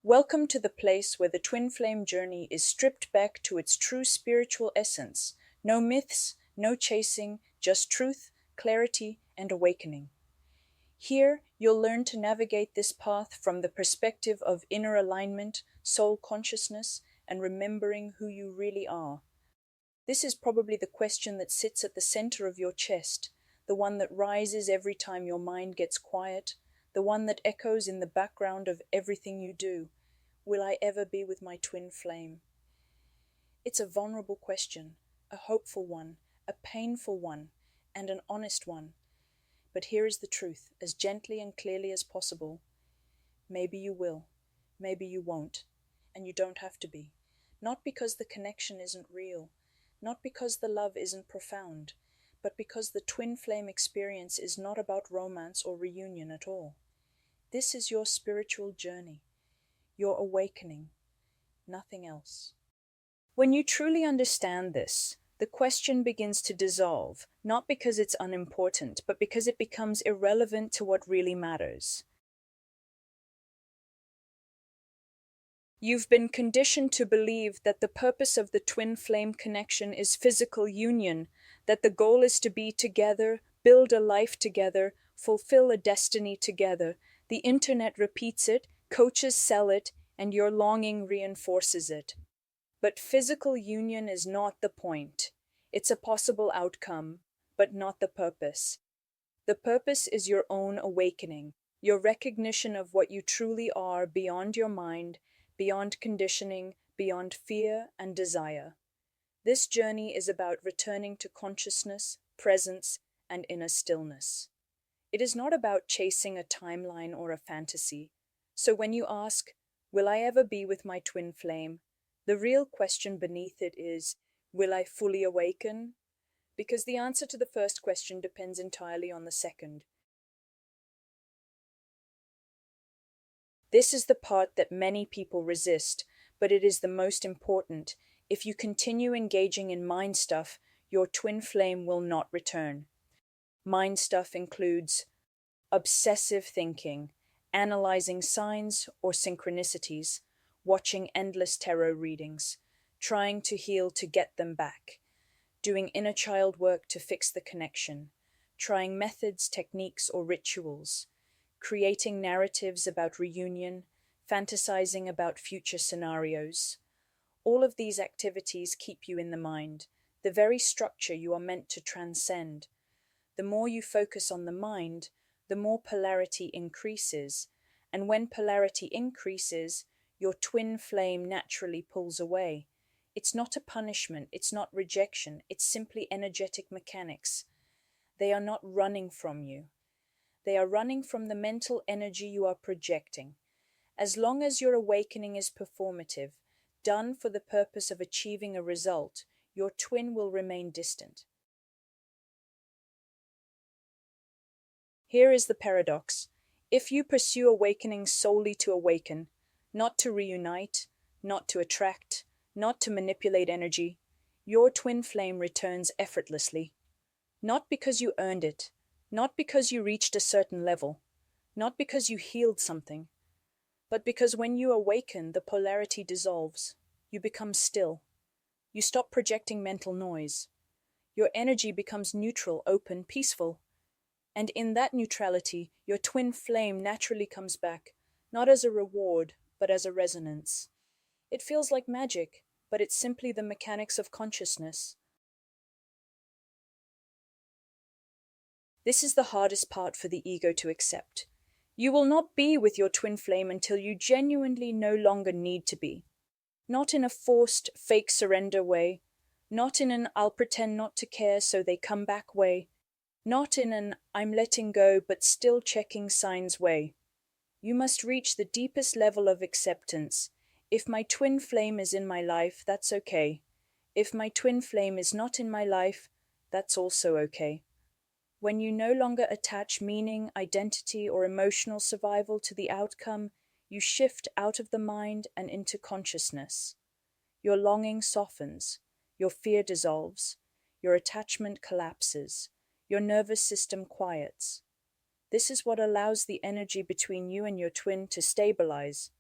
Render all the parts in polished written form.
Welcome to the place where the twin flame journey is stripped back to its true spiritual essence. No myths, no chasing, just truth, clarity, and awakening. Here, you'll learn to navigate this path from the perspective of inner alignment, soul consciousness, and remembering who you really are. This is probably the question that sits at the center of your chest, the one that rises every time your mind gets quiet, the one that echoes in the background of everything you do. Will I ever be with my twin flame? It's a vulnerable question, a hopeful one, a painful one, and an honest one. But here is the truth, as gently and clearly as possible. Maybe you will, maybe you won't, and you don't have to be. Not because the connection isn't real, not because the love isn't profound, but because the twin flame experience is not about romance or reunion at all. This is your spiritual journey, your awakening, nothing else. When you truly understand this, the question begins to dissolve, not because it's unimportant, but because it becomes irrelevant to what really matters. You've been conditioned to believe that the purpose of the twin flame connection is physical union, that the goal is to be together, build a life together, fulfill a destiny together. The internet repeats it, coaches sell it, and your longing reinforces it. But physical union is not the point. It's a possible outcome, but not the purpose. The purpose is your own awakening, your recognition of what you truly are beyond your mind, beyond conditioning, beyond fear and desire. This journey is about returning to consciousness, presence, and inner stillness. It is not about chasing a timeline or a fantasy. So when you ask, will I ever be with my twin flame? The real question beneath it is, will I fully awaken? Because the answer to the first question depends entirely on the second. This is the part that many people resist, but it is the most important. If you continue engaging in mind stuff, your twin flame will not return. Mind stuff includes obsessive thinking, analyzing signs or synchronicities, watching endless tarot readings, trying to heal to get them back, doing inner child work to fix the connection, trying methods, techniques, or rituals, creating narratives about reunion, fantasizing about future scenarios. All of these activities keep you in the mind, the very structure you are meant to transcend. The more you focus on the mind, the more polarity increases, and when polarity increases, your twin flame naturally pulls away. It's not a punishment, it's not rejection, it's simply energetic mechanics. They are not running from you. They are running from the mental energy you are projecting. As long as your awakening is performative, done for the purpose of achieving a result, your twin will remain distant. Here is the paradox. If you pursue awakening solely to awaken, not to reunite, not to attract, not to manipulate energy, your twin flame returns effortlessly. Not because you earned it, not because you reached a certain level, not because you healed something, but because when you awaken, the polarity dissolves. You become still. You stop projecting mental noise. Your energy becomes neutral, open, peaceful. And in that neutrality, your twin flame naturally comes back, not as a reward, but as a resonance. It feels like magic, but it's simply the mechanics of consciousness. This is the hardest part for the ego to accept. You will not be with your twin flame until you genuinely no longer need to be. Not in a forced, fake surrender way, not in an I'll pretend not to care so they come back way, not in an I'm letting go but still checking signs way. You must reach the deepest level of acceptance. If my twin flame is in my life, that's okay. If my twin flame is not in my life, that's also okay. When you no longer attach meaning, identity, or emotional survival to the outcome, you shift out of the mind and into consciousness. Your longing softens, your fear dissolves, your attachment collapses, your nervous system quiets. This is what allows the energy between you and your twin to stabilize.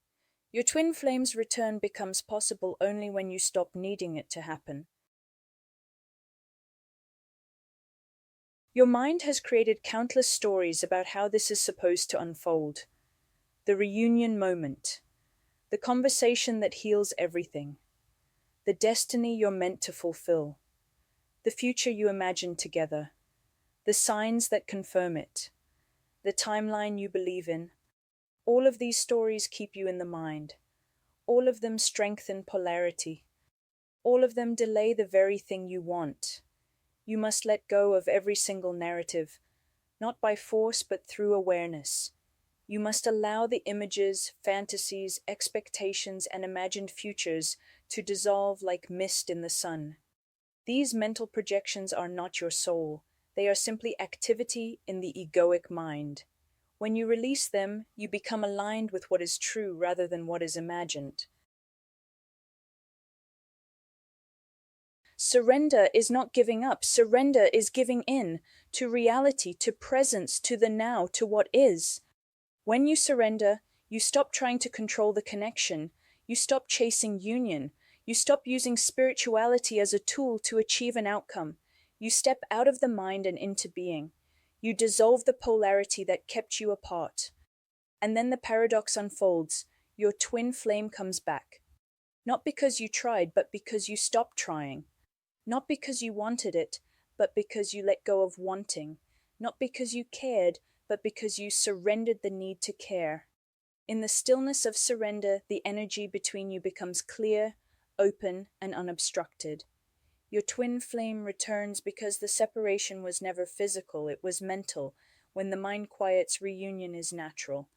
Your twin flame's return becomes possible only when you stop needing it to happen. Your mind has created countless stories about how this is supposed to unfold. The reunion moment, the conversation that heals everything, the destiny you're meant to fulfill, the future you imagine together, the signs that confirm it, the timeline you believe in. All of these stories keep you in the mind. All of them strengthen polarity. All of them delay the very thing you want. You must let go of every single narrative, not by force but through awareness. You must allow the images, fantasies, expectations, and imagined futures to dissolve like mist in the sun. These mental projections are not your soul. They are simply activity in the egoic mind. When you release them, you become aligned with what is true rather than what is imagined. Surrender is not giving up. Surrender is giving in to reality, to presence, to the now, to what is. When you surrender, you stop trying to control the connection. You stop chasing union. You stop using spirituality as a tool to achieve an outcome. You step out of the mind and into being. You dissolve the polarity that kept you apart. And then the paradox unfolds. Your twin flame comes back. Not because you tried, but because you stopped trying. Not because you wanted it, but because you let go of wanting. Not because you cared, but because you surrendered the need to care. In the stillness of surrender, the energy between you becomes clear, open, and unobstructed. Your twin flame returns because the separation was never physical, it was mental. When the mind quiets, reunion is natural.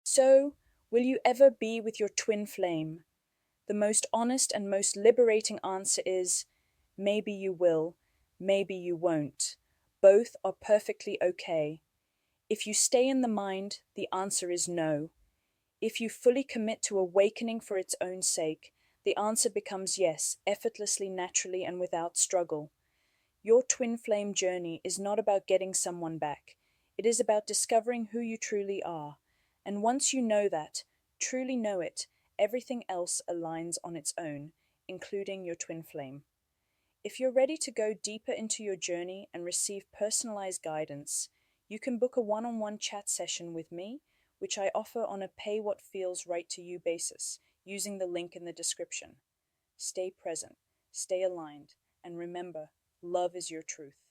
So, will you ever be with your twin flame? The most honest and most liberating answer is, maybe you will, maybe you won't. Both are perfectly okay. If you stay in the mind, the answer is no. If you fully commit to awakening for its own sake, the answer becomes yes, effortlessly, naturally, and without struggle. Your twin flame journey is not about getting someone back. It is about discovering who you truly are. And once you know that, truly know it, everything else aligns on its own, including your twin flame. If you're ready to go deeper into your journey and receive personalized guidance, you can book a one-on-one chat session with me, which I offer on a pay what feels right to you basis, using the link in the description. Stay present, stay aligned, and remember, love is your truth.